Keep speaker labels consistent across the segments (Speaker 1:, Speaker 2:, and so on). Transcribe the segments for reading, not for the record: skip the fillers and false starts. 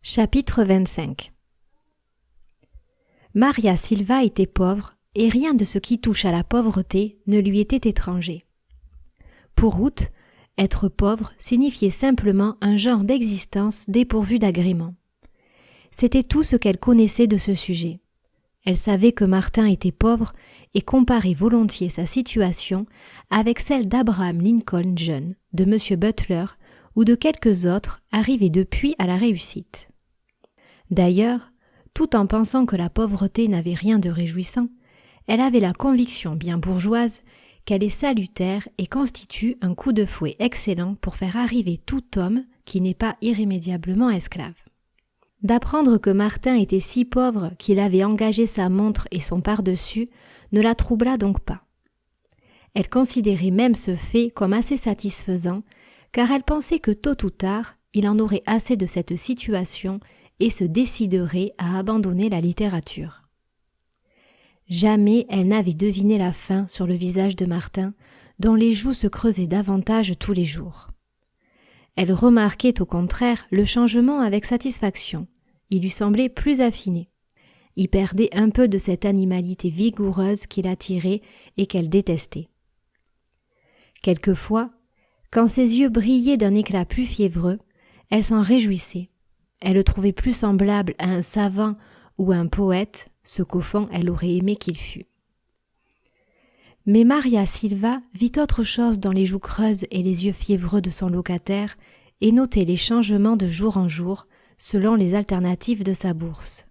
Speaker 1: Chapitre 25. Maria Silva était pauvre et rien de ce qui touche à la pauvreté ne lui était étranger. Pour Ruth, être pauvre signifiait simplement un genre d'existence dépourvu d'agrément. C'était tout ce qu'elle connaissait de ce sujet. Elle savait que Martin était pauvre et comparait volontiers sa situation avec celle d'Abraham Lincoln jeune, de M. Butler ou de quelques autres arrivés depuis à la réussite. D'ailleurs, tout en pensant que la pauvreté n'avait rien de réjouissant, elle avait la conviction bien bourgeoise qu'elle est salutaire et constitue un coup de fouet excellent pour faire arriver tout homme qui n'est pas irrémédiablement esclave. D'apprendre que Martin était si pauvre qu'il avait engagé sa montre et son pardessus ne la troubla donc pas. Elle considérait même ce fait comme assez satisfaisant, car elle pensait que tôt ou tard, il en aurait assez de cette situation et se déciderait à abandonner la littérature. Jamais elle n'avait deviné la faim sur le visage de Martin, dont les joues se creusaient davantage tous les jours. Elle remarquait au contraire le changement avec satisfaction. Il lui semblait plus affiné. Il perdait un peu de cette animalité vigoureuse qui l'attirait et qu'elle détestait. Quelquefois, quand ses yeux brillaient d'un éclat plus fiévreux, elle s'en réjouissait. Elle le trouvait plus semblable à un savant ou à un poète, ce qu'au fond elle aurait aimé qu'il fût. Mais Maria Silva vit autre chose dans les joues creuses et les yeux fiévreux de son locataire et notait les changements de jour en jour selon les alternatives de sa bourse.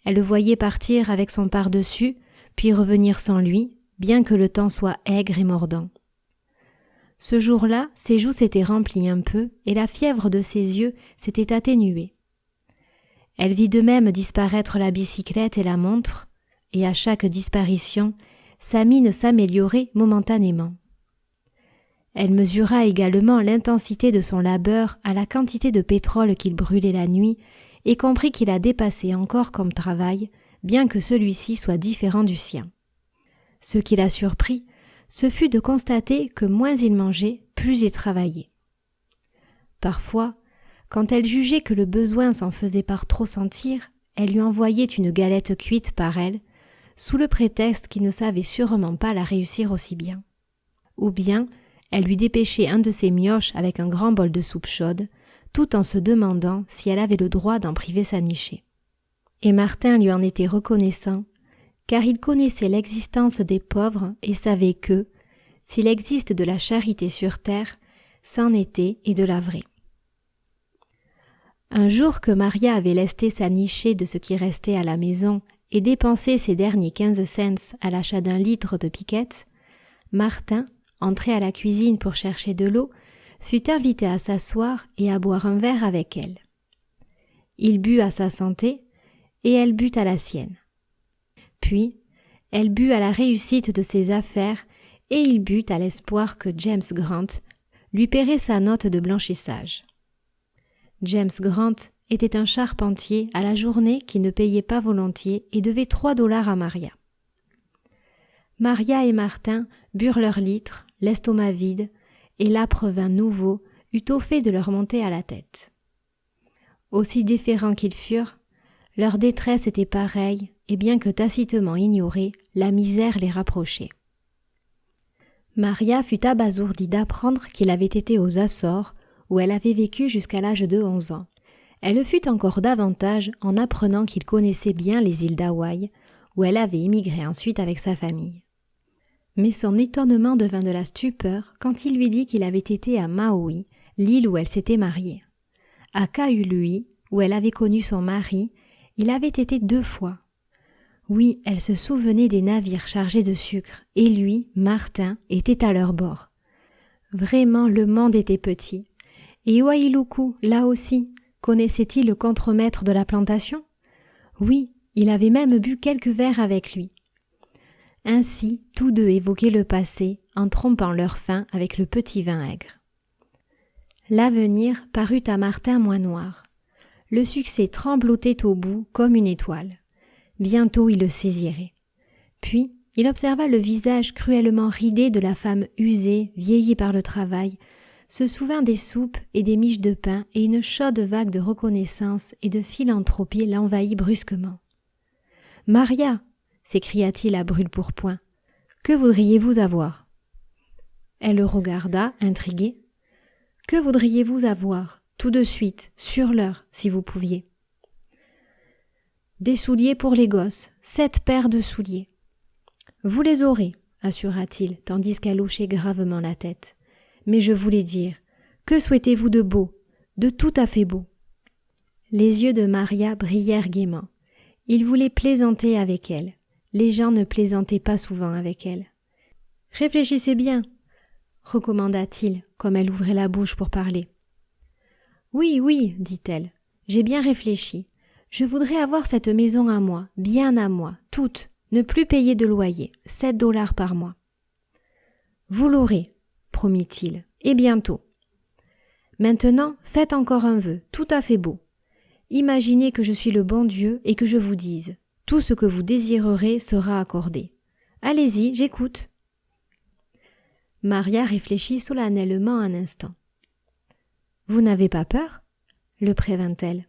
Speaker 1: Elle le voyait partir avec son pardessus, puis revenir sans lui, bien que le temps soit aigre et mordant. Ce jour-là, ses joues s'étaient remplies un peu et la fièvre de ses yeux s'était atténuée. Elle vit de même disparaître la bicyclette et la montre, et à chaque disparition, sa mine s'améliorait momentanément. Elle mesura également l'intensité de son labeur à la quantité de pétrole qu'il brûlait la nuit et comprit qu'il la dépassait encore comme travail, bien que celui-ci soit différent du sien. Ce qui la surprit, ce fut de constater que moins il mangeait, plus il travaillait. Parfois, quand elle jugeait que le besoin s'en faisait par trop sentir, elle lui envoyait une galette cuite par elle, sous le prétexte qu'il ne savait sûrement pas la réussir aussi bien. Ou bien, elle lui dépêchait un de ses mioches avec un grand bol de soupe chaude, tout en se demandant si elle avait le droit d'en priver sa nichée. Et Martin lui en était reconnaissant, car il connaissait l'existence des pauvres et savait que, s'il existe de la charité sur terre, c'en était et de la vraie. Un jour que Maria avait lesté sa nichée de ce qui restait à la maison et dépensé ses derniers 15 cents à l'achat d'un litre de piquette, Martin, entré à la cuisine pour chercher de l'eau, fut invité à s'asseoir et à boire un verre avec elle. Il but à sa santé et elle but à la sienne. Puis, elle but à la réussite de ses affaires et il but à l'espoir que James Grant lui paierait sa note de blanchissage. James Grant était un charpentier à la journée qui ne payait pas volontiers et devait 3 $ à Maria. Maria et Martin burent leur litre, l'estomac vide, et l'âpre vin nouveau eut au fait de leur monter à la tête. Aussi différents qu'ils furent, leur détresse était pareille, et bien que tacitement ignorée, la misère les rapprochait. Maria fut abasourdie d'apprendre qu'il avait été aux Açores, où elle avait vécu jusqu'à l'âge de 11 ans. Elle le fut encore davantage en apprenant qu'il connaissait bien les îles d'Hawaï, où elle avait émigré ensuite avec sa famille. Mais son étonnement devint de la stupeur quand il lui dit qu'il avait été à Maui, l'île où elle s'était mariée. À Kahului, où elle avait connu son mari, il avait été 2 fois. Oui, elle se souvenait des navires chargés de sucre, et lui, Martin, était à leur bord. Vraiment, le monde était petit. Et Wailuku, là aussi, connaissait-il le contremaître de la plantation? Oui, il avait même bu quelques verres avec lui. Ainsi, tous deux évoquaient le passé, en trompant leur faim avec le petit vin aigre. L'avenir parut à Martin moins noir. Le succès tremblotait au bout comme une étoile. Bientôt il le saisirait. Puis, il observa le visage cruellement ridé de la femme usée, vieillie par le travail, se souvint des soupes et des miches de pain, et une chaude vague de reconnaissance et de philanthropie l'envahit brusquement. « Maria !» s'écria-t-il à brûle-pourpoint. « Que voudriez-vous avoir ?» Elle le regarda, intriguée. « Que voudriez-vous avoir, tout de suite, sur l'heure, si vous pouviez ?» « Des souliers pour les gosses, 7 paires de souliers. »« Vous les aurez, » assura-t-il, tandis qu'elle hochait gravement la tête. « Mais je voulais dire, que souhaitez-vous de beau, de tout à fait beau ?» Les yeux de Maria brillèrent gaiement. Il voulait plaisanter avec elle. Les gens ne plaisantaient pas souvent avec elle. « Réfléchissez bien, » recommanda-t-il, comme elle ouvrait la bouche pour parler. « Oui, oui, dit-elle, j'ai bien réfléchi. Je voudrais avoir cette maison à moi, bien à moi, toute, ne plus payer de loyer, $7 par mois. »« Vous l'aurez, » promit-il, « et bientôt. Maintenant, faites encore un vœu, tout à fait beau. Imaginez que je suis le bon Dieu et que je vous dise, tout ce que vous désirerez sera accordé. Allez-y, j'écoute. » Maria réfléchit solennellement un instant. « Vous n'avez pas peur ?» le prévint-elle.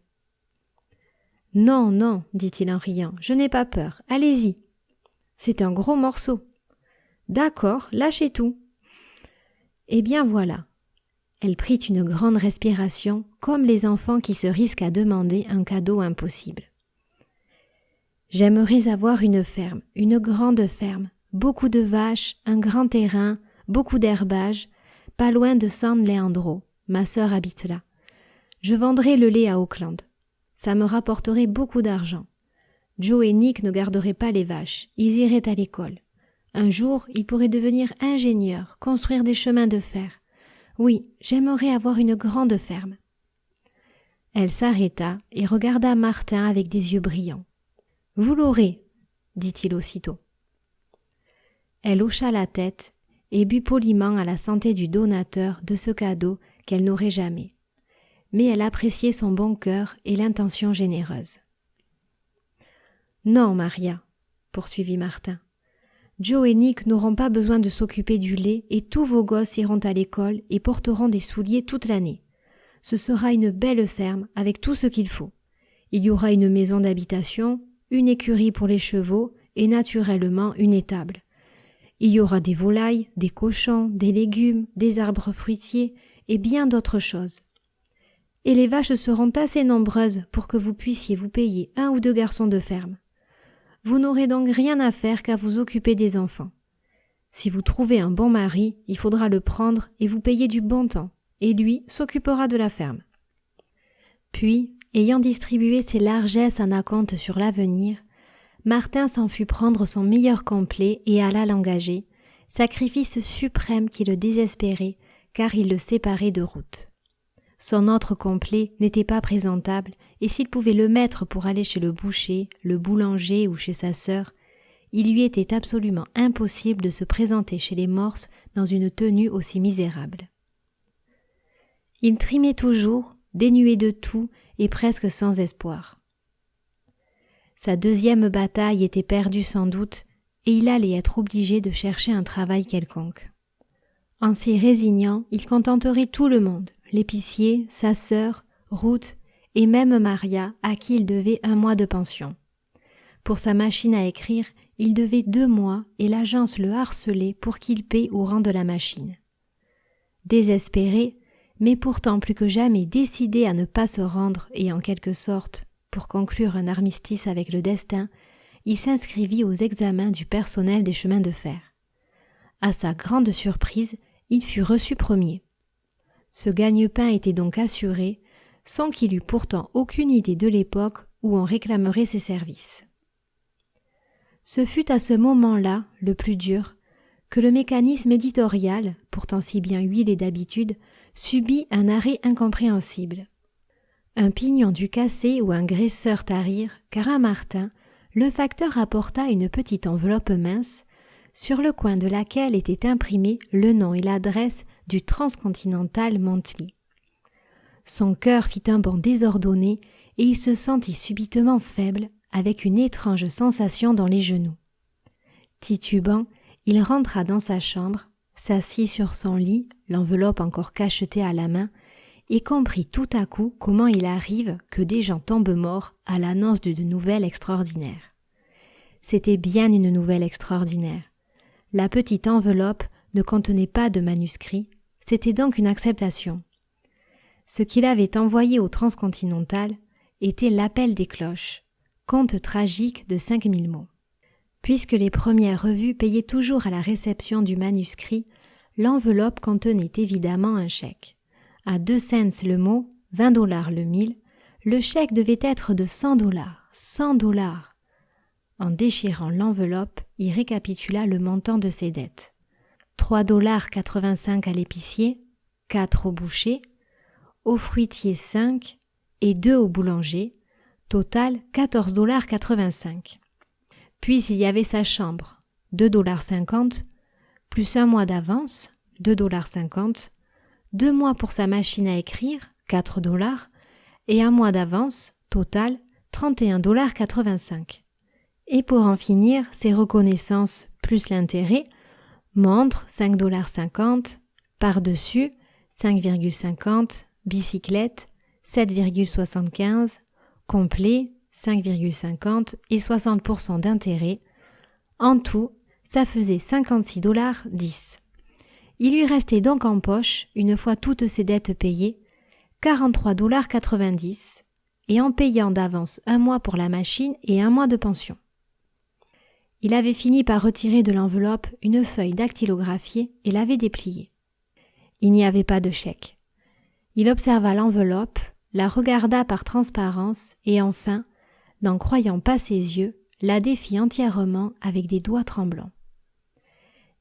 Speaker 1: « Non, non, dit-il en riant, je n'ai pas peur, allez-y. C'est un gros morceau. D'accord, lâchez tout. » Eh bien voilà. Elle prit une grande respiration, comme les enfants qui se risquent à demander un cadeau impossible. « J'aimerais avoir une ferme, une grande ferme, beaucoup de vaches, un grand terrain, beaucoup d'herbage, pas loin de San Leandro. Ma sœur habite là. Je vendrais le lait à Auckland. Ça me rapporterait beaucoup d'argent. Joe et Nick ne garderaient pas les vaches, ils iraient à l'école. Un jour, ils pourraient devenir ingénieurs, construire des chemins de fer. Oui, j'aimerais avoir une grande ferme. » Elle s'arrêta et regarda Martin avec des yeux brillants. « Vous l'aurez, » dit-il aussitôt. Elle hocha la tête et but poliment à la santé du donateur de ce cadeau qu'elle n'aurait jamais. Mais elle appréciait son bon cœur et l'intention généreuse. « Non, Maria, » poursuivit Martin. « Joe et Nick n'auront pas besoin de s'occuper du lait et tous vos gosses iront à l'école et porteront des souliers toute l'année. Ce sera une belle ferme avec tout ce qu'il faut. Il y aura une maison d'habitation, une écurie pour les chevaux et naturellement une étable. Il y aura des volailles, des cochons, des légumes, des arbres fruitiers et bien d'autres choses. Et les vaches seront assez nombreuses pour que vous puissiez vous payer 1 ou 2 garçons de ferme. Vous n'aurez donc rien à faire qu'à vous occuper des enfants. Si vous trouvez un bon mari, il faudra le prendre et vous payer du bon temps, et lui s'occupera de la ferme. » Puis, ayant distribué ses largesses en acompte sur l'avenir, Martin s'en fut prendre son meilleur complet et alla l'engager, sacrifice suprême qui le désespérait, car il le séparait de route. Son autre complet n'était pas présentable, et s'il pouvait le mettre pour aller chez le boucher, le boulanger ou chez sa sœur, il lui était absolument impossible de se présenter chez les Morse dans une tenue aussi misérable. Il trimait toujours, dénué de tout et presque sans espoir. Sa deuxième bataille était perdue sans doute, et il allait être obligé de chercher un travail quelconque. En s'y résignant, il contenterait tout le monde, l'épicier, sa sœur, Ruth et même Maria, à qui il devait 1 mois de pension. Pour sa machine à écrire, il devait 2 mois et l'agence le harcelait pour qu'il paie ou rende la machine. Désespéré, mais pourtant plus que jamais décidé à ne pas se rendre et en quelque sorte, pour conclure un armistice avec le destin, il s'inscrivit aux examens du personnel des chemins de fer. À sa grande surprise, il fut reçu premier. Ce gagne-pain était donc assuré, sans qu'il eût pourtant aucune idée de l'époque où on réclamerait ses services. Ce fut à ce moment-là, le plus dur, que le mécanisme éditorial, pourtant si bien huilé d'habitude, subit un arrêt incompréhensible. Un pignon dut casser ou un graisseur tarir, car à Martin, le facteur apporta une petite enveloppe mince, sur le coin de laquelle était imprimé le nom et l'adresse du Transcontinental Monthly. Son cœur fit un bond désordonné et il se sentit subitement faible, avec une étrange sensation dans les genoux. Titubant, il rentra dans sa chambre, s'assit sur son lit, l'enveloppe encore cachetée à la main, et comprit tout à coup comment il arrive que des gens tombent morts à l'annonce d'une nouvelle extraordinaire. C'était bien une nouvelle extraordinaire. La petite enveloppe ne contenait pas de manuscrit, c'était donc une acceptation. Ce qu'il avait envoyé au Transcontinental était l'appel des cloches, conte tragique de 5000 mots. Puisque les premières revues payaient toujours à la réception du manuscrit, l'enveloppe contenait évidemment un chèque. À 2 cents le mot, 20 $ le mille, le chèque devait être de 100 $, 100 $. En déchirant l'enveloppe, il récapitula le montant de ses dettes. 3,85 $ à l'épicier, 4 au boucher, au fruitier 5 et 2 au boulanger, total 14,85 $. Puis il y avait sa chambre, 2,50 $, plus un mois d'avance, 2,50 $, 2 mois pour sa machine à écrire, 4 $, et un mois d'avance, total 31,85 $. Et pour en finir, ses reconnaissances plus l'intérêt, montre 5,50 $, par-dessus 5,50 $, bicyclette 7,75 $, complet 5,50 € et 60% d'intérêt. En tout, ça faisait 56,10 $. Il lui restait donc en poche, une fois toutes ses dettes payées, 43,90 $, et en payant d'avance un mois pour la machine et un mois de pension. Il avait fini par retirer de l'enveloppe une feuille dactylographiée et l'avait dépliée. Il n'y avait pas de chèque. Il observa l'enveloppe, la regarda par transparence et enfin, n'en croyant pas ses yeux, la défit entièrement avec des doigts tremblants.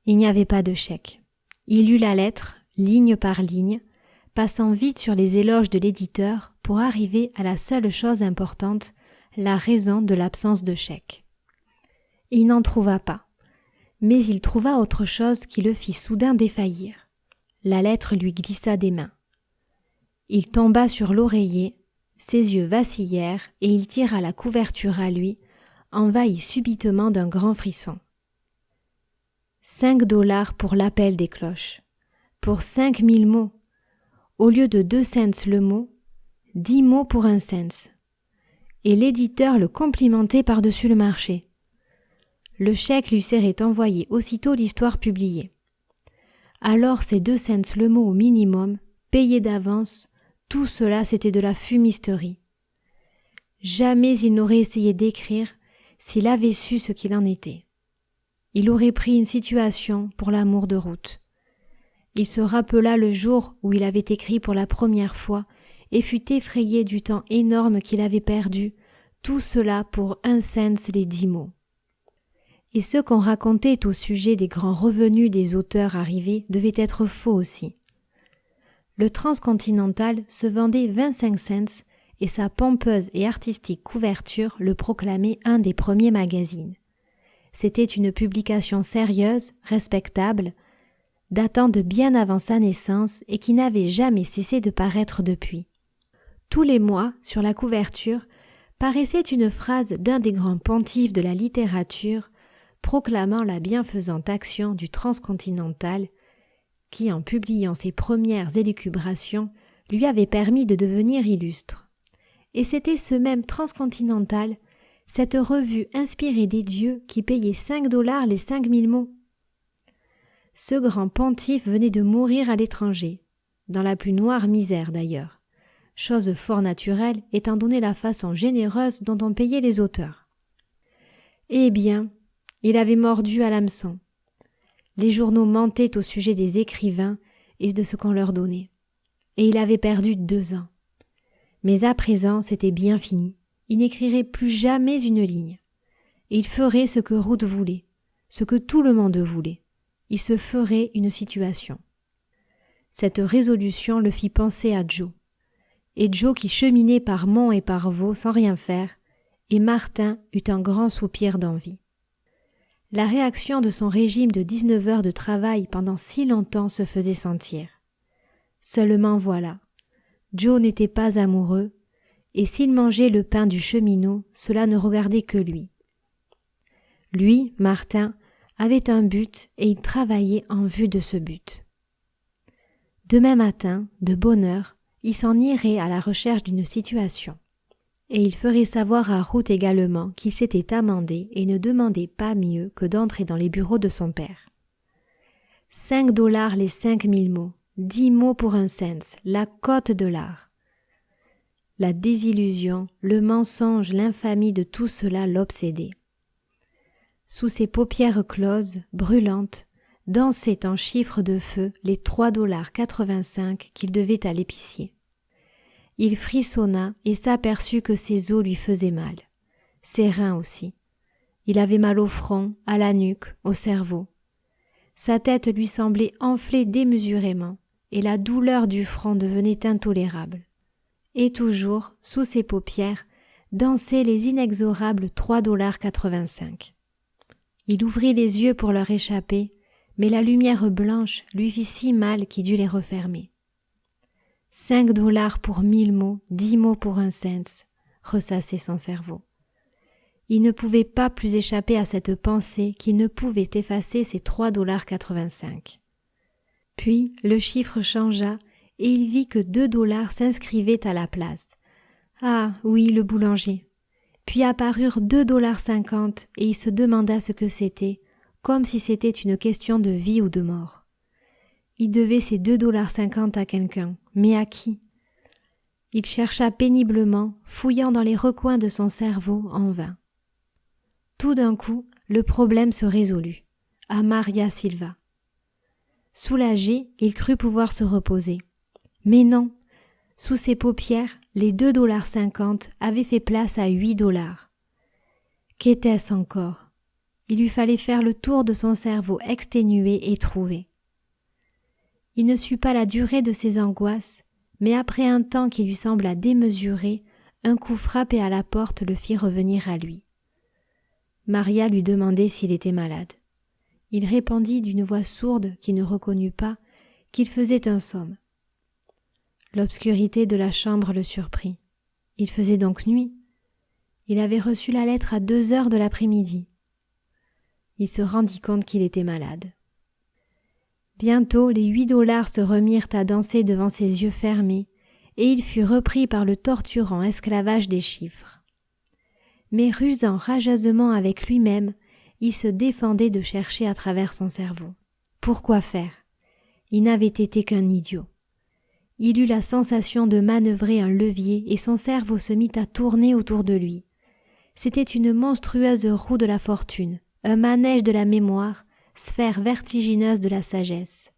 Speaker 1: Il n'y avait pas de chèque. Il lut la lettre, ligne par ligne, passant vite sur les éloges de l'éditeur pour arriver à la seule chose importante, la raison de l'absence de chèque. Il n'en trouva pas, mais il trouva autre chose qui le fit soudain défaillir. La lettre lui glissa des mains. Il tomba sur l'oreiller, ses yeux vacillèrent et il tira la couverture à lui, envahi subitement d'un grand frisson. 5 $ pour l'appel des cloches, pour 5000 mots, au lieu de 2 cents le mot, 10 mots pour 1 cent. Et l'éditeur le complimentait par-dessus le marché. Le chèque lui serait envoyé aussitôt l'histoire publiée. Alors ces 2 cents le mot au minimum, payés d'avance, tout cela c'était de la fumisterie. Jamais il n'aurait essayé d'écrire s'il avait su ce qu'il en était. Il aurait pris une situation pour l'amour de route. Il se rappela le jour où il avait écrit pour la première fois et fut effrayé du temps énorme qu'il avait perdu, tout cela pour 1 cent les 10 mots. Et ce qu'on racontait au sujet des grands revenus des auteurs arrivés devait être faux aussi. Le Transcontinental se vendait 25 cents et sa pompeuse et artistique couverture le proclamait un des premiers magazines. C'était une publication sérieuse, respectable, datant de bien avant sa naissance et qui n'avait jamais cessé de paraître depuis. Tous les mois, sur la couverture, paraissait une phrase d'un des grands pontifes de la littérature proclamant la bienfaisante action du Transcontinental qui, en publiant ses premières élucubrations, lui avait permis de devenir illustre. Et c'était ce même Transcontinental, cette revue inspirée des dieux qui payait 5 $ les 5000 mots. Ce grand pontife venait de mourir à l'étranger, dans la plus noire misère d'ailleurs, chose fort naturelle étant donné la façon généreuse dont on payait les auteurs. Eh bien, il avait mordu à l'hameçon. Les journaux mentaient au sujet des écrivains et de ce qu'on leur donnait. Et il avait perdu 2 ans. Mais à présent, c'était bien fini. Il n'écrirait plus jamais une ligne. Il ferait ce que Root voulait, ce que tout le monde voulait. Il se ferait une situation. Cette résolution le fit penser à Joe. Et Joe qui cheminait par monts et par vaux sans rien faire, et Martin eut un grand soupir d'envie. La réaction de son régime de 19 heures de travail pendant si longtemps se faisait sentir. Seulement voilà, Joe n'était pas amoureux, et s'il mangeait le pain du cheminot, cela ne regardait que lui. Lui, Martin, avait un but et il travaillait en vue de ce but. Demain matin, de bonne heure, il s'en irait à la recherche d'une situation. Et il ferait savoir à Ruth également qu'il s'était amendé et ne demandait pas mieux que d'entrer dans les bureaux de son père. 5 $ les 5000 mots, 10 mots pour un cent, la cote de l'art. La désillusion, le mensonge, l'infamie de tout cela l'obsédaient. Sous ses paupières closes, brûlantes, dansaient en chiffres de feu les 3,85 $ qu'il devait à l'épicier. Il frissonna et s'aperçut que ses os lui faisaient mal, ses reins aussi. Il avait mal au front, à la nuque, au cerveau. Sa tête lui semblait enfler démesurément, et la douleur du front devenait intolérable. Et toujours, sous ses paupières, dansaient les inexorables 3,85 $. Il ouvrit les yeux pour leur échapper, mais la lumière blanche lui fit si mal qu'il dut les refermer. 5 $ pour 1000 mots, 10 mots pour un cent, ressassait son cerveau. Il ne pouvait pas plus échapper à cette pensée qu'il ne pouvait effacer ces 3,85 $. Puis le chiffre changea et il vit que 2 $ s'inscrivaient à la place. Ah oui, le boulanger. Puis apparurent 2,50 $ et il se demanda ce que c'était, comme si c'était une question de vie ou de mort. Il devait ces 2,50 $ à quelqu'un, mais à qui? Il chercha péniblement, fouillant dans les recoins de son cerveau en vain. Tout d'un coup, le problème se résolut, à Maria Silva. Soulagé, il crut pouvoir se reposer. Mais non, sous ses paupières, les 2,50 $ avaient fait place à 8 $. Qu'était-ce encore? Il lui fallait faire le tour de son cerveau exténué et trouver. Il ne sut pas la durée de ses angoisses, mais après un temps qui lui sembla démesuré, un coup frappé à la porte le fit revenir à lui. Maria lui demandait s'il était malade. Il répondit d'une voix sourde qui ne reconnut pas qu'il faisait un somme. L'obscurité de la chambre le surprit. Il faisait donc nuit. Il avait reçu la lettre à 2 heures de l'après-midi. Il se rendit compte qu'il était malade. Bientôt, les 8 $ se remirent à danser devant ses yeux fermés, et il fut repris par le torturant esclavage des chiffres. Mais rusant rageusement avec lui-même, il se défendait de chercher à travers son cerveau. Pourquoi faire? Il n'avait été qu'un idiot. Il eut la sensation de manœuvrer un levier et son cerveau se mit à tourner autour de lui. C'était une monstrueuse roue de la fortune, un manège de la mémoire, sphère vertigineuse de la sagesse.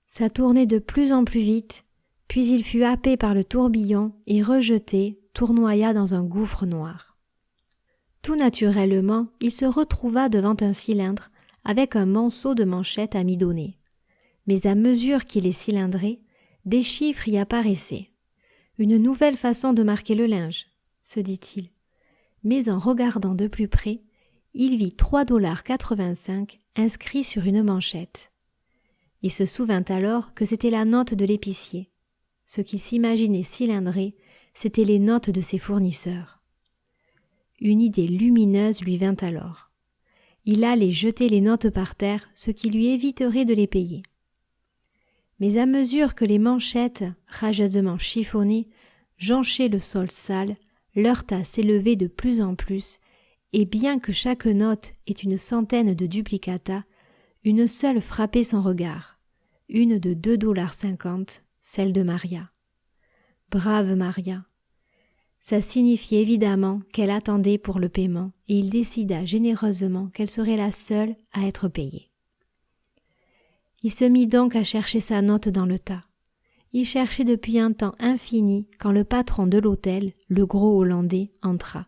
Speaker 1: Ça tournait de plus en plus vite, puis il fut happé par le tourbillon et rejeté, tournoya dans un gouffre noir. Tout naturellement, il se retrouva devant un cylindre avec un monceau de manchettes amidonnées. Mais à mesure qu'il les cylindrait, des chiffres y apparaissaient. Une nouvelle façon de marquer le linge, se dit-il. Mais en regardant de plus près, il vit 3,85 $ inscrits sur une manchette. Il se souvint alors que c'était la note de l'épicier. Ce qu'il s'imaginait cylindré, c'étaient les notes de ses fournisseurs. Une idée lumineuse lui vint alors. Il allait jeter les notes par terre, ce qui lui éviterait de les payer. Mais à mesure que les manchettes, rageusement chiffonnées, jonchaient le sol sale, leur tas s'élevait de plus en plus, et bien que chaque note ait une centaine de duplicata, une seule frappait son regard, une de 2,50 $, celle de Maria. Brave Maria! Ça signifiait évidemment qu'elle attendait pour le paiement, et il décida généreusement qu'elle serait la seule à être payée. Il se mit donc à chercher sa note dans le tas. Il cherchait depuis un temps infini quand le patron de l'hôtel, le gros Hollandais, entra.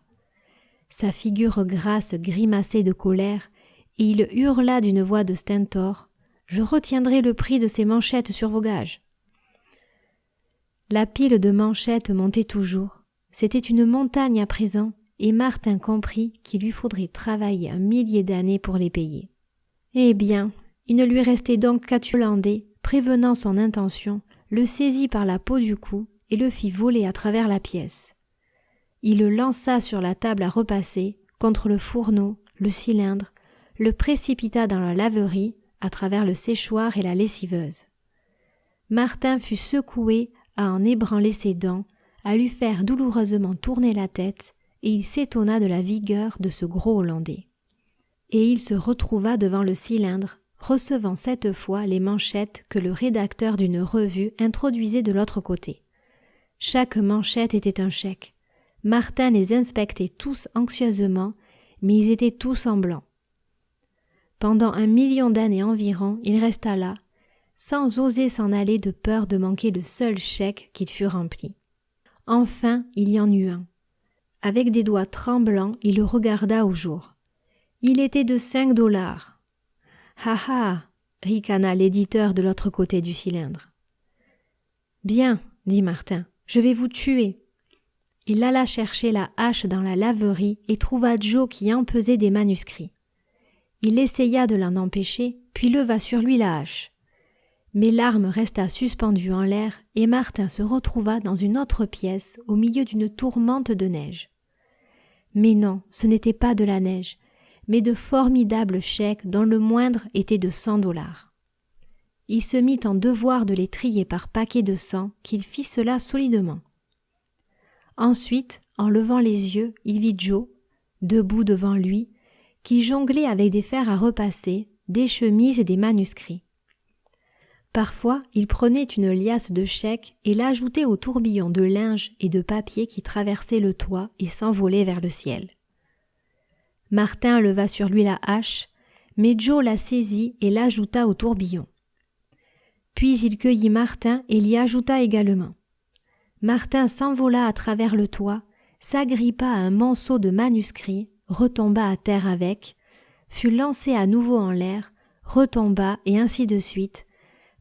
Speaker 1: Sa figure grasse grimaçait de colère, et il hurla d'une voix de stentor « Je retiendrai le prix de ces manchettes sur vos gages !» La pile de manchettes montait toujours. C'était une montagne à présent, et Martin comprit qu'il lui faudrait travailler 1 millier d'années pour les payer. Eh bien, il ne lui restait donc qu'à tuer Hollandais, prévenant son intention, le saisit par la peau du cou et le fit voler à travers la pièce. Il le lança sur la table à repasser, contre le fourneau, le cylindre, le précipita dans la laverie à travers le séchoir et la lessiveuse. Martin fut secoué à en ébranler ses dents, à lui faire douloureusement tourner la tête, et il s'étonna de la vigueur de ce gros Hollandais. Et il se retrouva devant le cylindre, recevant cette fois les manchettes que le rédacteur d'une revue introduisait de l'autre côté. Chaque manchette était un chèque. Martin les inspectait tous anxieusement, mais ils étaient tous en blanc. Pendant 1 million d'années environ, il resta là, sans oser s'en aller de peur de manquer le seul chèque qu'il fut rempli. Enfin, il y en eut un. Avec des doigts tremblants, il le regarda au jour. Il était de $5. « Ha ha !» ricana l'éditeur de l'autre côté du cylindre. « Bien, » dit Martin, « je vais vous tuer. » Il alla chercher la hache dans la laverie et trouva Joe qui empesait des manuscrits. Il essaya de l'en empêcher, puis leva sur lui la hache. Mais l'arme resta suspendue en l'air et Martin se retrouva dans une autre pièce au milieu d'une tourmente de neige. Mais non, ce n'était pas de la neige, mais de formidables chèques dont le moindre était de $100. Il se mit en devoir de les trier par paquets de 100 qu'il ficela solidement. Ensuite, en levant les yeux, il vit Joe, debout devant lui, qui jonglait avec des fers à repasser, des chemises et des manuscrits. Parfois, il prenait une liasse de chèques et l'ajoutait au tourbillon de linge et de papier qui traversait le toit et s'envolait vers le ciel. Martin leva sur lui la hache, mais Joe la saisit et l'ajouta au tourbillon. Puis il cueillit Martin et l'y ajouta également. Martin s'envola à travers le toit, s'agrippa à un monceau de manuscrits, retomba à terre avec, fut lancé à nouveau en l'air, retomba et ainsi de suite,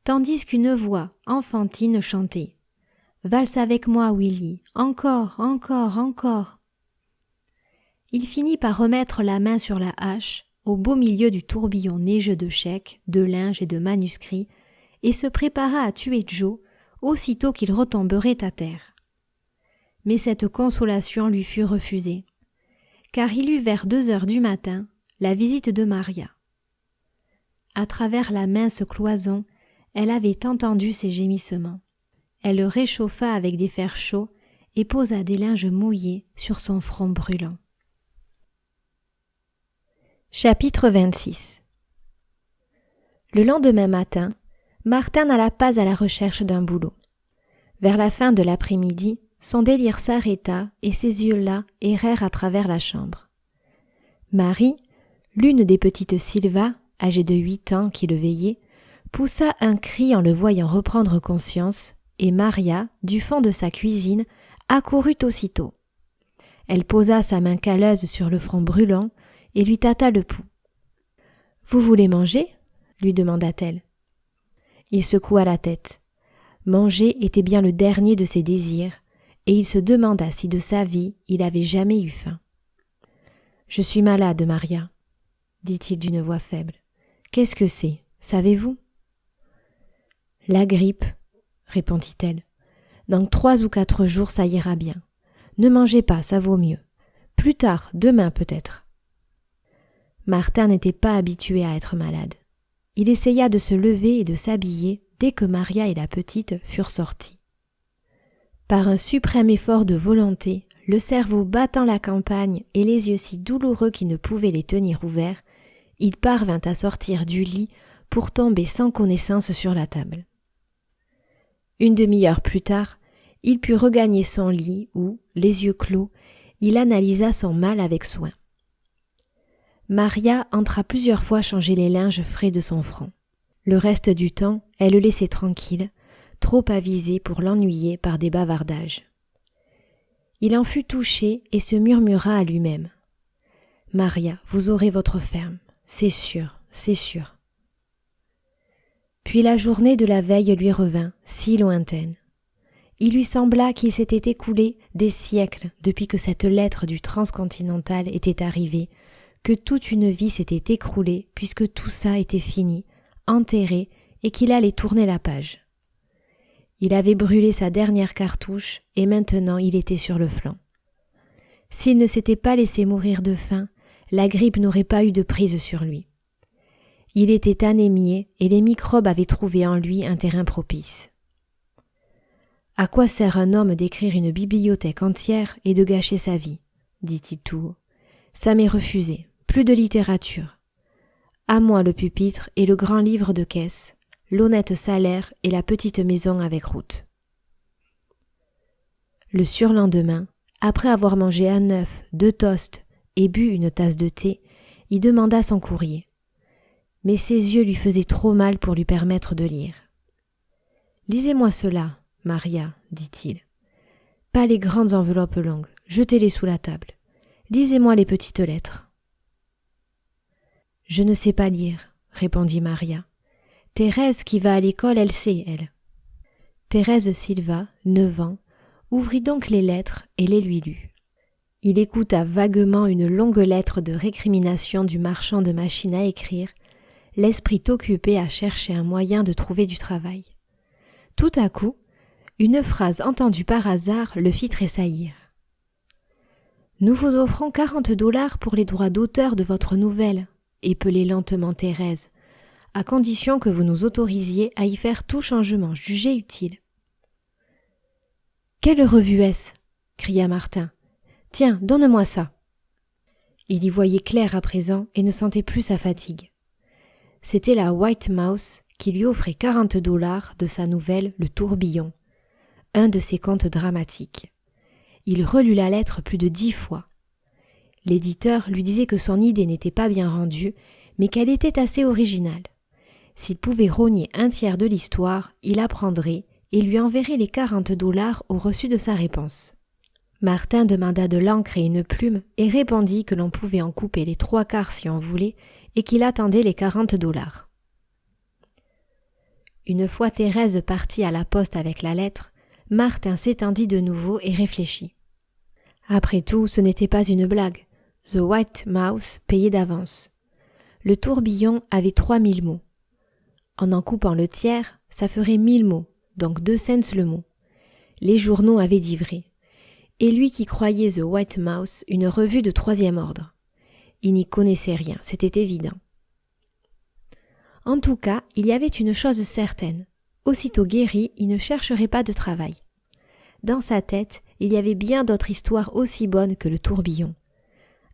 Speaker 1: tandis qu'une voix enfantine chantait « Valse avec moi, Willy, encore, encore, encore !» Il finit par remettre la main sur la hache, au beau milieu du tourbillon neigeux de chèques, de linge et de manuscrits, et se prépara à tuer Joe aussitôt qu'il retomberait à terre. Mais cette consolation lui fut refusée, car il eut vers 2 heures du matin la visite de Maria. À travers la mince cloison, elle avait entendu ses gémissements. Elle le réchauffa avec des fers chauds et posa des linges mouillés sur son front brûlant. Chapitre 26. Le lendemain matin, Martin n'alla pas à la recherche d'un boulot. Vers la fin de l'après-midi, son délire s'arrêta et ses yeux-là errèrent à travers la chambre. Marie, l'une des petites Sylva, âgée de 8 ans qui le veillait, poussa un cri en le voyant reprendre conscience, et Maria, du fond de sa cuisine, accourut aussitôt. Elle posa sa main calleuse sur le front brûlant et lui tâta le pouls. « Vous voulez manger ?» lui demanda-t-elle. Il secoua la tête. Manger était bien le dernier de ses désirs, et il se demanda si de sa vie il avait jamais eu faim. « Je suis malade, Maria, » dit-il d'une voix faible. « Qu'est-ce que c'est, savez-vous ?»« La grippe, » répondit-elle. « Dans 3 ou 4 jours, ça ira bien. Ne mangez pas, ça vaut mieux. Plus tard, demain peut-être. » Martin n'était pas habitué à être malade. Il essaya de se lever et de s'habiller dès que Maria et la petite furent sortis. Par un suprême effort de volonté, le cerveau battant la campagne et les yeux si douloureux qu'il ne pouvait les tenir ouverts, il parvint à sortir du lit pour tomber sans connaissance sur la table. Une demi-heure plus tard, il put regagner son lit où, les yeux clos, il analysa son mal avec soin. Maria entra plusieurs fois changer les linges frais de son front. Le reste du temps, elle le laissait tranquille, trop avisé pour l'ennuyer par des bavardages. Il en fut touché et se murmura à lui-même. « Maria, vous aurez votre ferme, c'est sûr, c'est sûr. » Puis la journée de la veille lui revint, si lointaine. Il lui sembla qu'il s'était écoulé des siècles depuis que cette lettre du transcontinental était arrivée, que toute une vie s'était écroulée puisque tout ça était fini, enterré, et qu'il allait tourner la page. Il avait brûlé sa dernière cartouche et maintenant il était sur le flanc. S'il ne s'était pas laissé mourir de faim, la grippe n'aurait pas eu de prise sur lui. Il était anémié et les microbes avaient trouvé en lui un terrain propice. « À quoi sert un homme d'écrire une bibliothèque entière et de gâcher sa vie ?» dit-il tout haut. « Ça m'est refusé, plus de littérature. À moi le pupitre et le grand livre de caisse, l'honnête salaire et la petite maison avec route. » Le surlendemain, après avoir mangé un œuf, 2 toasts et bu une tasse de thé, il demanda son courrier. Mais ses yeux lui faisaient trop mal pour lui permettre de lire. « Lisez-moi cela, Maria, dit-il. Pas les grandes enveloppes longues, jetez-les sous la table. Lisez-moi les petites lettres. » « Je ne sais pas lire, répondit Maria. Thérèse qui va à l'école, elle sait, elle. » Thérèse Silva, 9 ans, ouvrit donc les lettres et les lui lut. Il écouta vaguement une longue lettre de récrimination du marchand de machines à écrire, l'esprit occupé à chercher un moyen de trouver du travail. Tout à coup, une phrase entendue par hasard le fit tressaillir. « Nous vous offrons 40 $ pour les droits d'auteur de votre nouvelle, épelait lentement Thérèse, à condition que vous nous autorisiez à y faire tout changement jugé utile. »« Quelle revue est-ce » cria Martin. « Tiens, donne-moi ça. » Il y voyait clair à présent et ne sentait plus sa fatigue. C'était la White Mouse qui lui offrait 40 $ de sa nouvelle Le Tourbillon, un de ses contes dramatiques. Il relut la lettre plus de 10 fois. L'éditeur lui disait que son idée n'était pas bien rendue, mais qu'elle était assez originale. S'il pouvait rogner un tiers de l'histoire, il apprendrait et lui enverrait les 40 $ au reçu de sa réponse. Martin demanda de l'encre et une plume et répondit que l'on pouvait en couper les 3/4 si on voulait et qu'il attendait les 40 $. Une fois Thérèse partie à la poste avec la lettre, Martin s'étendit de nouveau et réfléchit. Après tout, ce n'était pas une blague. The White Mouse payait d'avance. Le tourbillon avait 3000 mots. En coupant le tiers, ça ferait 1000 mots, donc 2 cents le mot. Les journaux avaient dit vrai. Et lui qui croyait The White Mouse une revue de 3e ordre. Il n'y connaissait rien, c'était évident. En tout cas, il y avait une chose certaine. Aussitôt guéri, il ne chercherait pas de travail. Dans sa tête, il y avait bien d'autres histoires aussi bonnes que le tourbillon.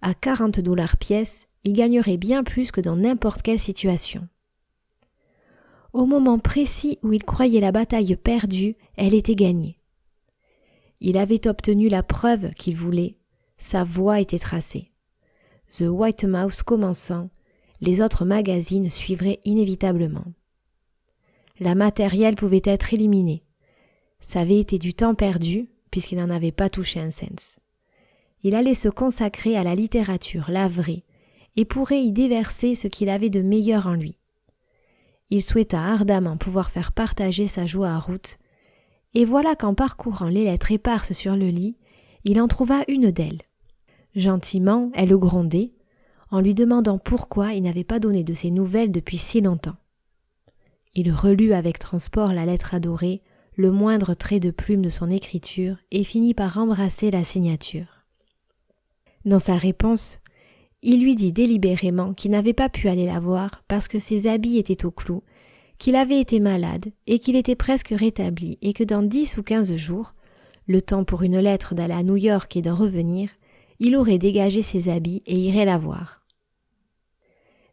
Speaker 1: À 40 $ pièce, il gagnerait bien plus que dans n'importe quelle situation. Au moment précis où il croyait la bataille perdue, elle était gagnée. Il avait obtenu la preuve qu'il voulait, sa voie était tracée. The White Mouse commençant, les autres magazines suivraient inévitablement. La matérielle pouvait être éliminée. Ça avait été du temps perdu, puisqu'il n'en avait pas touché un cent. Il allait se consacrer à la littérature, la vraie, et pourrait y déverser ce qu'il avait de meilleur en lui. Il souhaita ardemment pouvoir faire partager sa joie à Ruth, et voilà qu'en parcourant les lettres éparses sur le lit, il en trouva une d'elles. Gentiment, elle le grondait, en lui demandant pourquoi il n'avait pas donné de ses nouvelles depuis si longtemps. Il relut avec transport la lettre adorée, le moindre trait de plume de son écriture, et finit par embrasser la signature. Dans sa réponse, il lui dit délibérément qu'il n'avait pas pu aller la voir parce que ses habits étaient au clou, qu'il avait été malade et qu'il était presque rétabli et que dans 10 ou 15 jours, le temps pour une lettre d'aller à New York et d'en revenir, il aurait dégagé ses habits et irait la voir.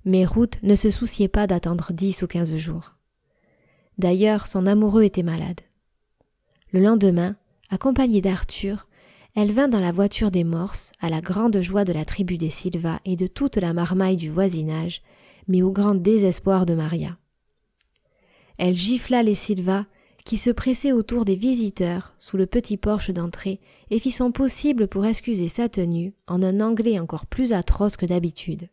Speaker 1: Mais Ruth ne se souciait pas d'attendre 10 ou 15 jours. D'ailleurs, son amoureux était malade. Le lendemain, accompagnée d'Arthur, elle vint dans la voiture des Morse, à la grande joie de la tribu des Silva et de toute la marmaille du voisinage, mais au grand désespoir de Maria. Elle gifla les Silva, qui se pressaient autour des visiteurs sous le petit porche d'entrée et fit son possible pour excuser sa tenue en un anglais encore plus atroce que d'habitude.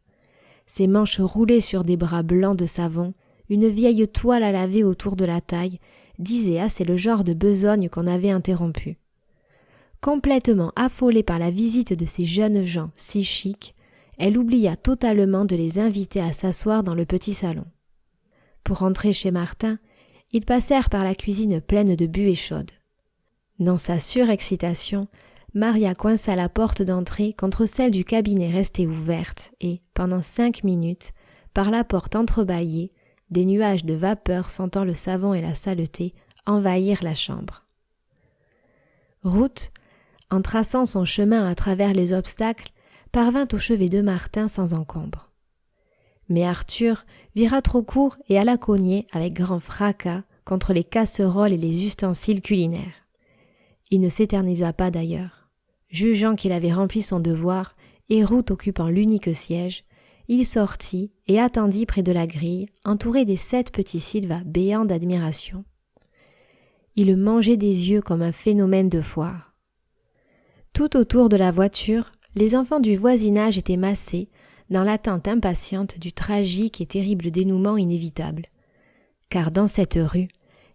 Speaker 1: Ses manches roulées sur des bras blancs de savon, une vieille toile à laver autour de la taille, disaient assez le genre de besogne qu'on avait interrompu. Complètement affolée par la visite de ces jeunes gens si chics, elle oublia totalement de les inviter à s'asseoir dans le petit salon. Pour rentrer chez Martin, ils passèrent par la cuisine pleine de buée chaude. Dans sa surexcitation, Maria coinça la porte d'entrée contre celle du cabinet restée ouverte et, pendant 5 minutes, par la porte entrebâillée, des nuages de vapeur sentant le savon et la saleté envahirent la chambre. Ruth, en traçant son chemin à travers les obstacles, parvint au chevet de Martin sans encombre. Mais Arthur vira trop court et alla cogner avec grand fracas contre les casseroles et les ustensiles culinaires. Il ne s'éternisa pas d'ailleurs. Jugeant qu'il avait rempli son devoir et Ruth occupant l'unique siège, il sortit et attendit près de la grille, entouré des 7 petits Sylvains béants d'admiration. Il le mangeait des yeux comme un phénomène de foire. Tout autour de la voiture, les enfants du voisinage étaient massés dans l'attente impatiente du tragique et terrible dénouement inévitable. Car dans cette rue,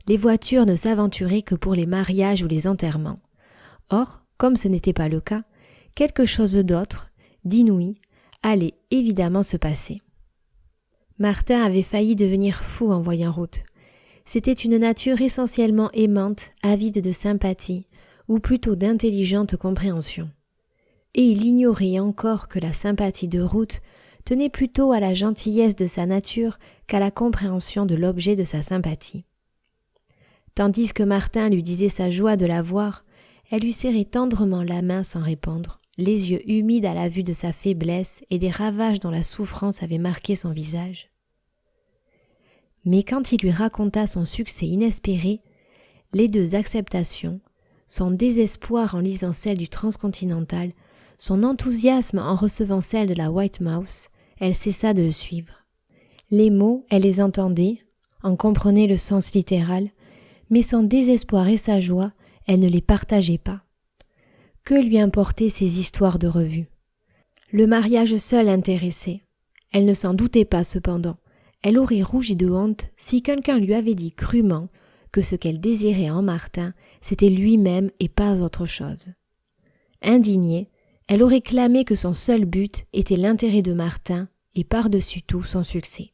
Speaker 1: les voitures ne s'aventuraient que pour les mariages ou les enterrements. Or, comme ce n'était pas le cas, quelque chose d'autre, d'inouï, allait évidemment se passer. Martin avait failli devenir fou en voyant Ruth. C'était une nature essentiellement aimante, avide de sympathie, ou plutôt d'intelligente compréhension. Et il ignorait encore que la sympathie de Ruth tenait plutôt à la gentillesse de sa nature qu'à la compréhension de l'objet de sa sympathie. Tandis que Martin lui disait sa joie de la voir, elle lui serrait tendrement la main sans répondre, les yeux humides à la vue de sa faiblesse et des ravages dont la souffrance avait marqué son visage. Mais quand il lui raconta son succès inespéré, les 2 acceptations, son désespoir en lisant celle du Transcontinental, son enthousiasme en recevant celle de la White Mouse, elle cessa de le suivre. Les mots, elle les entendait, en comprenait le sens littéral, mais son désespoir et sa joie, elle ne les partageait pas. Que lui importaient ces histoires de revue? Le mariage seul intéressait. Elle ne s'en doutait pas cependant. Elle aurait rougi de honte si quelqu'un lui avait dit crûment que ce qu'elle désirait en Martin, c'était lui-même et pas autre chose. Indignée, elle aurait clamé que son seul but était l'intérêt de Martin et par-dessus tout son succès.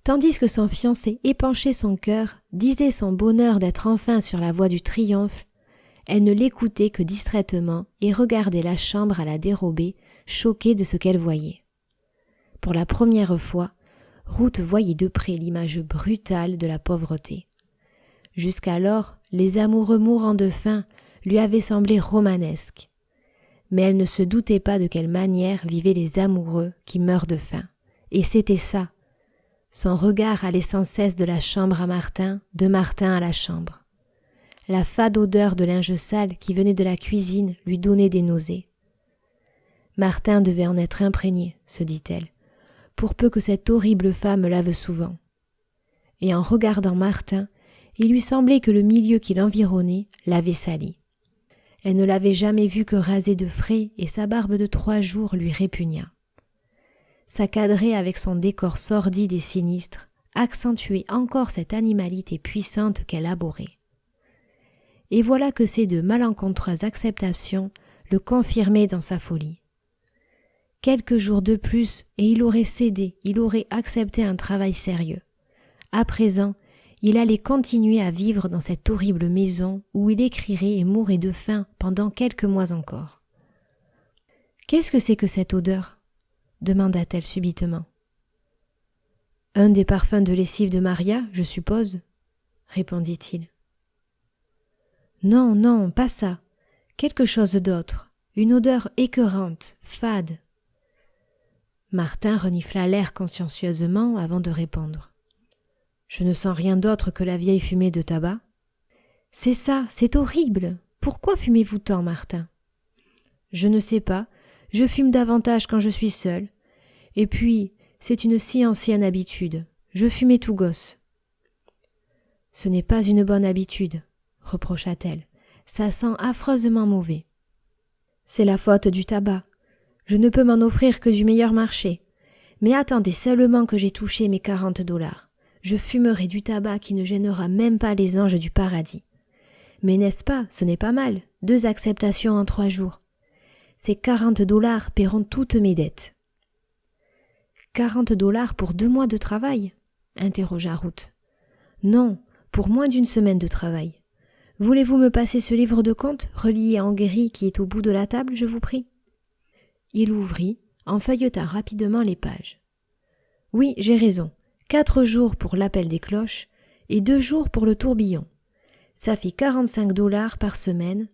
Speaker 1: Tandis que son fiancé épanchait son cœur, disait son bonheur d'être enfin sur la voie du triomphe, elle ne l'écoutait que distraitement et regardait la chambre à la dérobée, choquée de ce qu'elle voyait. Pour la première fois, Ruth voyait de près l'image brutale de la pauvreté. Jusqu'alors, les amoureux mourant de faim lui avaient semblé romanesques. Mais elle ne se doutait pas de quelle manière vivaient les amoureux qui meurent de faim. Et c'était ça. Son regard allait sans cesse de la chambre à Martin, de Martin à la chambre. La fade odeur de linge sale qui venait de la cuisine lui donnait des nausées. Martin devait en être imprégné, se dit-elle, pour peu que cette horrible femme lave souvent. Et en regardant Martin, il lui semblait que le milieu qui l'environnait l'avait sali. Elle ne l'avait jamais vu que rasé de frais et sa barbe de 3 jours lui répugna. S'accadrer avec son décor sordide et sinistre, accentuait encore cette animalité puissante qu'elle abhorrait. Et voilà que ces 2 malencontreuses acceptations le confirmaient dans sa folie. Quelques jours de plus et il aurait cédé, il aurait accepté un travail sérieux. À présent, il allait continuer à vivre dans cette horrible maison où il écrirait et mourrait de faim pendant quelques mois encore. « Qu'est-ce que c'est que cette odeur ?» demanda-t-elle subitement. « Un des parfums de lessive de Maria, je suppose, » répondit-il. « Non, non, pas ça. Quelque chose d'autre. Une odeur écœurante, fade. » Martin renifla l'air consciencieusement avant de répondre. « Je ne sens rien d'autre que la vieille fumée de tabac. »« C'est ça, c'est horrible. Pourquoi fumez-vous tant, Martin ?»« Je ne sais pas. Je fume davantage quand je suis seule. Et puis, c'est une si ancienne habitude. Je fumais tout gosse. »« Ce n'est pas une bonne habitude, » reprocha-t-elle. « Ça sent affreusement mauvais. »« C'est la faute du tabac. Je ne peux m'en offrir que du meilleur marché. Mais attendez seulement que j'ai touché mes $40. Je fumerai du tabac qui ne gênera même pas les anges du paradis. Mais n'est-ce pas, ce n'est pas mal, 2 acceptations en 3 jours. Ces $40 paieront toutes mes dettes. » « $40 pour 2 mois de travail ?» interrogea Ruth. « Non, pour moins d'1 semaine de travail. Voulez-vous me passer ce livre de comptes, relié en gris qui est au bout de la table, je vous prie ?» Il ouvrit, en feuilleta rapidement les pages. « Oui, j'ai raison. 4 jours pour l'appel des cloches et 2 jours pour le tourbillon. Ça fait 45 $ par semaine,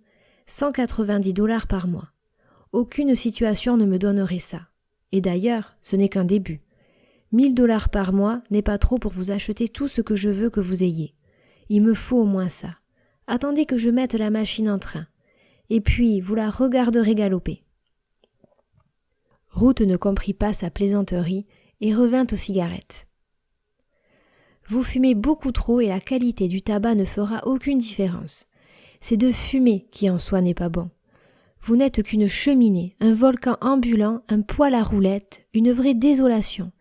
Speaker 1: 190 $ par mois. Aucune situation ne me donnerait ça. Et d'ailleurs, ce n'est qu'un début. 1000 $ par mois n'est pas trop pour vous acheter tout ce que je veux que vous ayez. Il me faut au moins ça. Attendez que je mette la machine en train. Et puis, vous la regarderez galoper. » Ruth ne comprit pas sa plaisanterie et revint aux cigarettes. « Vous fumez beaucoup trop et la qualité du tabac ne fera aucune différence. C'est de fumer qui en soi n'est pas bon. Vous n'êtes qu'une cheminée, un volcan ambulant, un poêle à roulettes, une vraie désolation.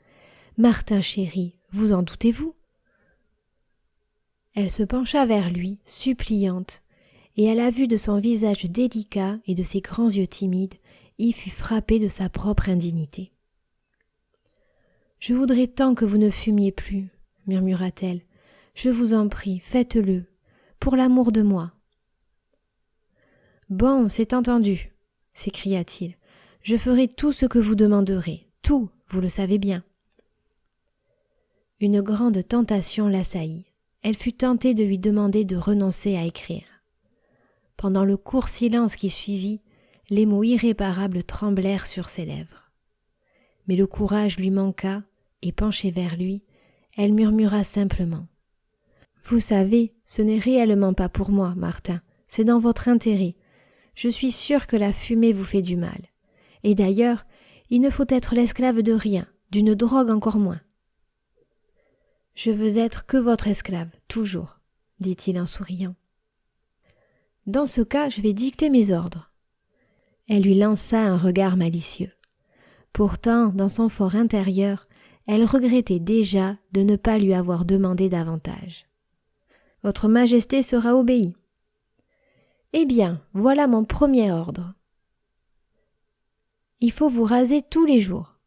Speaker 1: Martin chéri, vous en doutez-vous ?» Elle se pencha vers lui, suppliante, et à la vue de son visage délicat et de ses grands yeux timides, il fut frappé de sa propre indignité. « Je voudrais tant que vous ne fumiez plus, » murmura-t-elle. « Je vous en prie, faites-le, pour l'amour de moi. »« Bon, c'est entendu, » s'écria-t-il. « Je ferai tout ce que vous demanderez, tout, vous le savez bien. » Une grande tentation l'assaillit. Elle fut tentée de lui demander de renoncer à écrire. Pendant le court silence qui suivit, les mots irréparables tremblèrent sur ses lèvres. Mais le courage lui manqua, et penchée vers lui, elle murmura simplement. « Vous savez, ce n'est réellement pas pour moi, Martin, c'est dans votre intérêt. Je suis sûre que la fumée vous fait du mal. Et d'ailleurs, il ne faut être l'esclave de rien, d'une drogue encore moins. » « Je veux être que votre esclave, toujours, » dit-il en souriant. « Dans ce cas, je vais dicter mes ordres. » Elle lui lança un regard malicieux. Pourtant, dans son fort intérieur, elle regrettait déjà de ne pas lui avoir demandé davantage. « Votre Majesté sera obéie. »« Eh bien, voilà mon premier ordre. Il faut vous raser tous les jours.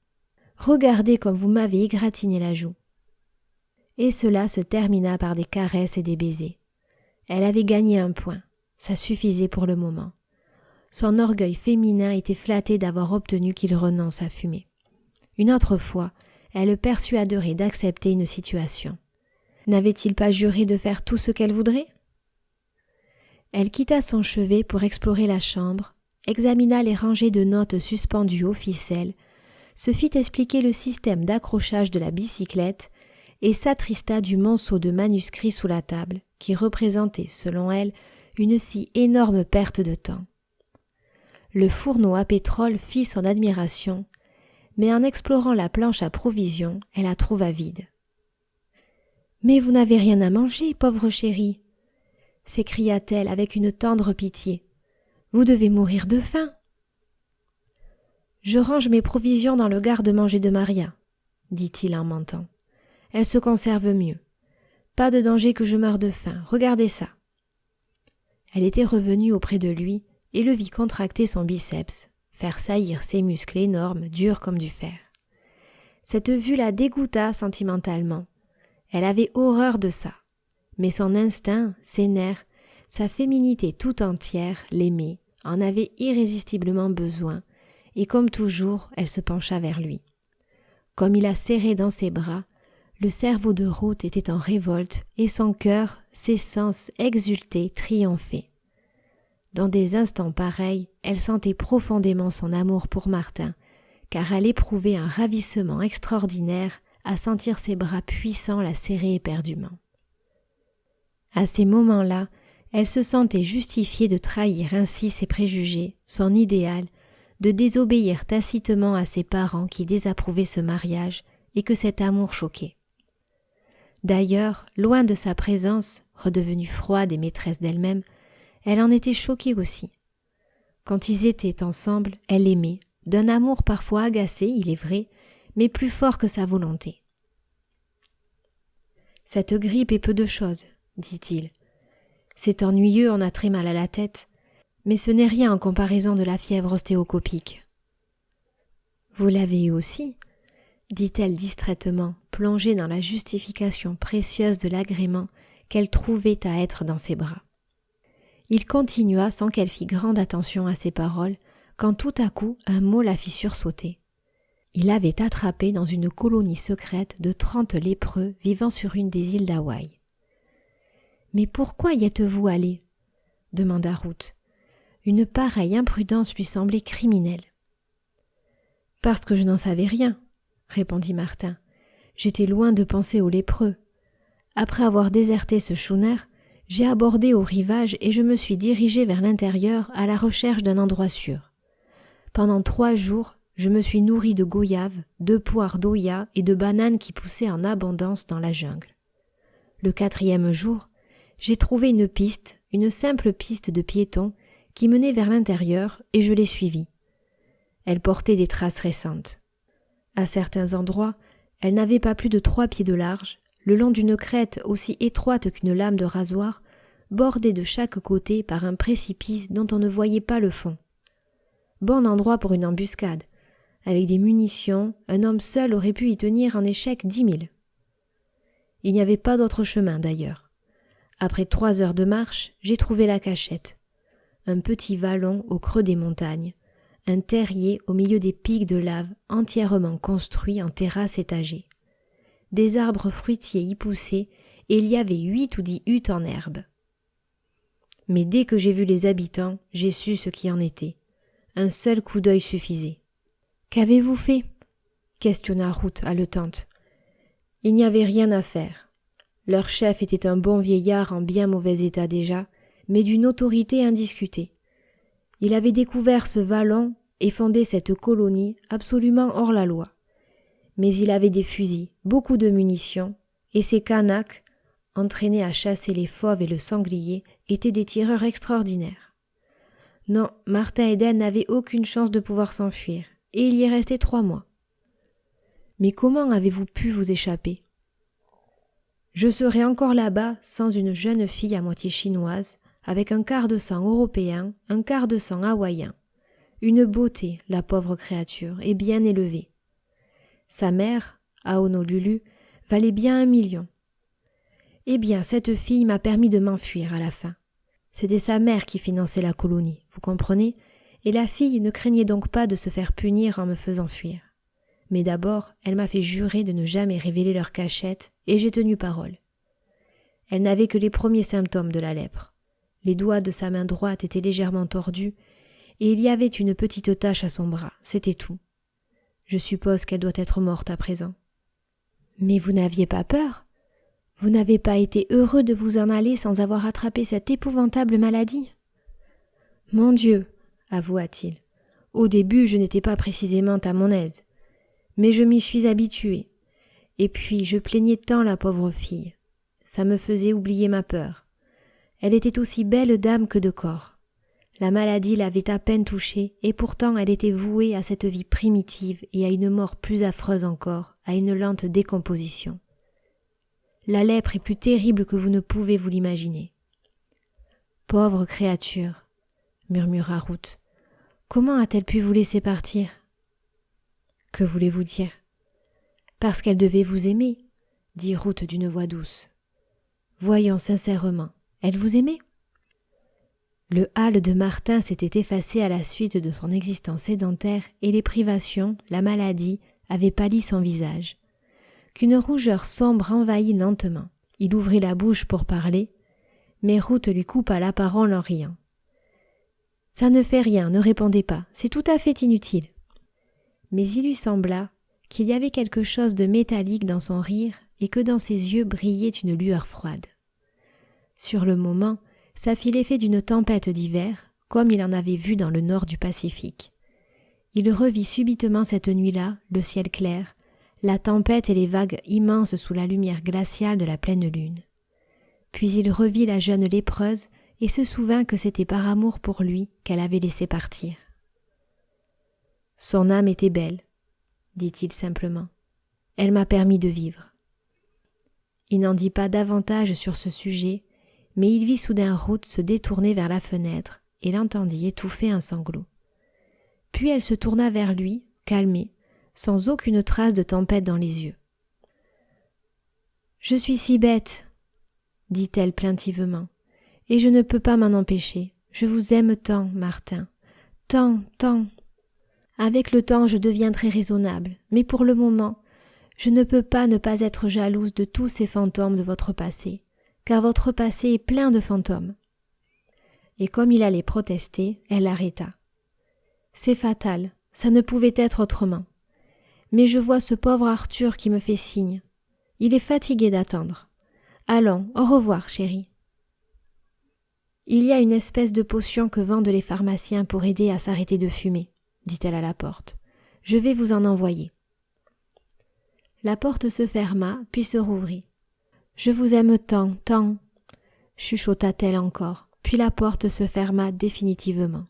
Speaker 1: Regardez comme vous m'avez égratigné la joue. » Et cela se termina par des caresses et des baisers. Elle avait gagné un point, ça suffisait pour le moment. Son orgueil féminin était flatté d'avoir obtenu qu'il renonce à fumer. Une autre fois, elle le persuaderait d'accepter une situation. N'avait-il pas juré de faire tout ce qu'elle voudrait ? Elle quitta son chevet pour explorer la chambre, examina les rangées de notes suspendues aux ficelles, se fit expliquer le système d'accrochage de la bicyclette et s'attrista du monceau de manuscrits sous la table, qui représentait, selon elle, une si énorme perte de temps. Le fourneau à pétrole fit son admiration, mais en explorant la planche à provisions, elle la trouva vide. « Mais vous n'avez rien à manger, pauvre chérie !» s'écria-t-elle avec une tendre pitié. « Vous devez mourir de faim !»« Je range mes provisions dans le garde-manger de Maria, » dit-il en mentant. « Elle se conserve mieux. Pas de danger que je meure de faim. Regardez ça. » Elle était revenue auprès de lui et le vit contracter son biceps, faire saillir ses muscles énormes, durs comme du fer. Cette vue la dégoûta sentimentalement. Elle avait horreur de ça. Mais son instinct, ses nerfs, sa féminité tout entière l'aimait, en avait irrésistiblement besoin, et comme toujours, elle se pencha vers lui. Comme il la serrait dans ses bras, le cerveau de Ruth était en révolte et son cœur, ses sens exultaient, triomphaient. Dans des instants pareils, elle sentait profondément son amour pour Martin, car elle éprouvait un ravissement extraordinaire à sentir ses bras puissants la serrer éperdument. À ces moments-là, elle se sentait justifiée de trahir ainsi ses préjugés, son idéal, de désobéir tacitement à ses parents qui désapprouvaient ce mariage et que cet amour choquait. D'ailleurs, loin de sa présence, redevenue froide et maîtresse d'elle-même, elle en était choquée aussi. Quand ils étaient ensemble, elle l'aimait, d'un amour parfois agacé, il est vrai, mais plus fort que sa volonté. « Cette grippe est peu de chose, » dit-il. « C'est ennuyeux, on a très mal à la tête, mais ce n'est rien en comparaison de la fièvre ostéocopique. »« Vous l'avez eu aussi ?» dit-elle distraitement, plongée dans la justification précieuse de l'agrément qu'elle trouvait à être dans ses bras. Il continua sans qu'elle fît grande attention à ses paroles, quand tout à coup un mot la fit sursauter. Il avait attrapé dans une colonie secrète de 30 lépreux vivant sur une des îles d'Hawaï. « Mais pourquoi y êtes-vous allé ?» demanda Ruth. Une pareille imprudence lui semblait criminelle. « Parce que je n'en savais rien, » répondit Martin. « J'étais loin de penser aux lépreux. Après avoir déserté ce schooner, j'ai abordé au rivage et je me suis dirigé vers l'intérieur à la recherche d'un endroit sûr. Pendant 3 jours, je me suis nourri de goyaves, de poires d'Oya et de bananes qui poussaient en abondance dans la jungle. Le 4e jour, j'ai trouvé une piste, une simple piste de piétons, qui menait vers l'intérieur et je l'ai suivie. Elle portait des traces récentes. À certains endroits, elle n'avait pas plus de 3 pieds de large, le long d'une crête aussi étroite qu'une lame de rasoir, bordée de chaque côté par un précipice dont on ne voyait pas le fond. Bon endroit pour une embuscade. Avec des munitions, un homme seul aurait pu y tenir en échec 10 000. Il n'y avait pas d'autre chemin d'ailleurs. Après 3 heures de marche, j'ai trouvé la cachette. Un petit vallon au creux des montagnes, un terrier au milieu des pics de lave entièrement construit en terrasse étagée. Des arbres fruitiers y poussaient et il y avait 8 ou 10 huttes en herbe. Mais dès que j'ai vu les habitants, j'ai su ce qui en était. Un seul coup d'œil suffisait. « Qu'avez-vous fait ?» questionna Ruth haletante. Il n'y avait rien à faire. Leur chef était un bon vieillard en bien mauvais état déjà, mais d'une autorité indiscutée. Il avait découvert ce vallon et fondé cette colonie absolument hors la loi. Mais il avait des fusils, beaucoup de munitions, et ses Kanaks, entraînés à chasser les fauves et le sanglier, étaient des tireurs extraordinaires. Non, Martin Eden n'avait aucune chance de pouvoir s'enfuir, et il y est resté 3 mois. Mais comment avez-vous pu vous échapper ? Je serais encore là-bas sans une jeune fille à moitié chinoise, avec un quart de sang européen, un quart de sang hawaïen. Une beauté, la pauvre créature, et bien élevée. Sa mère, à Honolulu, valait bien 1 million. Eh bien, cette fille m'a permis de m'enfuir à la fin. C'était sa mère qui finançait la colonie, vous comprenez ? Et la fille ne craignait donc pas de se faire punir en me faisant fuir. Mais d'abord, elle m'a fait jurer de ne jamais révéler leur cachette, et j'ai tenu parole. Elle n'avait que les premiers symptômes de la lèpre. Les doigts de sa main droite étaient légèrement tordus, et il y avait une petite tache à son bras, c'était tout. Je suppose qu'elle doit être morte à présent. Mais vous n'aviez pas peur ? Vous n'avez pas été heureux de vous en aller sans avoir attrapé cette épouvantable maladie ? Mon Dieu, avoua-t-il, au début je n'étais pas précisément à mon aise, mais je m'y suis habitué. Et puis je plaignais tant la pauvre fille. Ça me faisait oublier ma peur. Elle était aussi belle d'âme que de corps. La maladie l'avait à peine touchée, et pourtant elle était vouée à cette vie primitive et à une mort plus affreuse encore, à une lente décomposition. La lèpre est plus terrible que vous ne pouvez vous l'imaginer. « Pauvre créature !» murmura Ruth. « Comment a-t-elle pu vous laisser partir ?»« Que voulez-vous dire ?»« Parce qu'elle devait vous aimer, » dit Ruth d'une voix douce. « Voyons sincèrement, elle vous aimait ?» Le hâle de Martin s'était effacé à la suite de son existence sédentaire et les privations, la maladie, avaient pâli son visage. Qu'une rougeur sombre envahit lentement. Il ouvrit la bouche pour parler, mais Ruth lui coupa la parole en riant. « Ça ne fait rien, ne répondez pas, c'est tout à fait inutile. » Mais il lui sembla qu'il y avait quelque chose de métallique dans son rire et que dans ses yeux brillait une lueur froide. Sur le moment, ça fit l'effet d'une tempête d'hiver, comme il en avait vu dans le nord du Pacifique. Il revit subitement cette nuit-là, le ciel clair, la tempête et les vagues immenses sous la lumière glaciale de la pleine lune. Puis il revit la jeune lépreuse et se souvint que c'était par amour pour lui qu'elle avait laissé partir. « Son âme était belle, » dit-il simplement. « Elle m'a permis de vivre. » Il n'en dit pas davantage sur ce sujet, mais il vit soudain Ruth se détourner vers la fenêtre et l'entendit étouffer un sanglot. Puis elle se tourna vers lui, calmée, sans aucune trace de tempête dans les yeux. « Je suis si bête, dit-elle plaintivement. Et je ne peux pas m'en empêcher. Je vous aime tant, Martin. Tant, tant. Avec le temps, je deviendrai raisonnable, mais pour le moment, je ne peux pas ne pas être jalouse de tous ces fantômes de votre passé, car votre passé est plein de fantômes. Et comme il allait protester, elle l'arrêta. C'est fatal, ça ne pouvait être autrement. Mais je vois ce pauvre Arthur qui me fait signe. Il est fatigué d'attendre. Allons, au revoir, chérie. Il y a une espèce de potion que vendent les pharmaciens pour aider à s'arrêter de fumer, dit-elle à la porte. Je vais vous en envoyer. La porte se ferma, puis se rouvrit. Je vous aime tant, tant, chuchota-t-elle encore, puis la porte se ferma définitivement.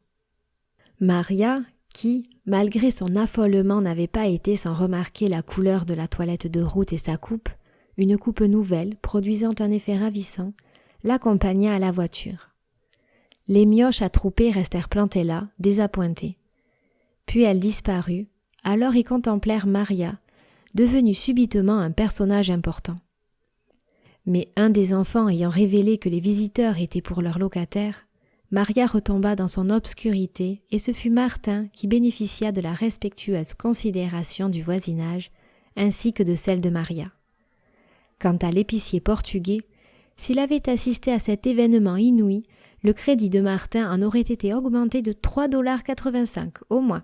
Speaker 1: Maria, qui, malgré son affolement, n'avait pas été sans remarquer la couleur de la toilette de Ruth et sa coupe, une coupe nouvelle, produisant un effet ravissant, l'accompagna à la voiture. Les mioches attroupées restèrent plantées là, désappointées. Puis elle disparut, alors ils contemplèrent Maria, devenue subitement un personnage important. Mais un des enfants ayant révélé que les visiteurs étaient pour leur locataire, Maria retomba dans son obscurité et ce fut Martin qui bénéficia de la respectueuse considération du voisinage ainsi que de celle de Maria. Quant à l'épicier portugais, s'il avait assisté à cet événement inouï, le crédit de Martin en aurait été augmenté de 3,85 $ au moins.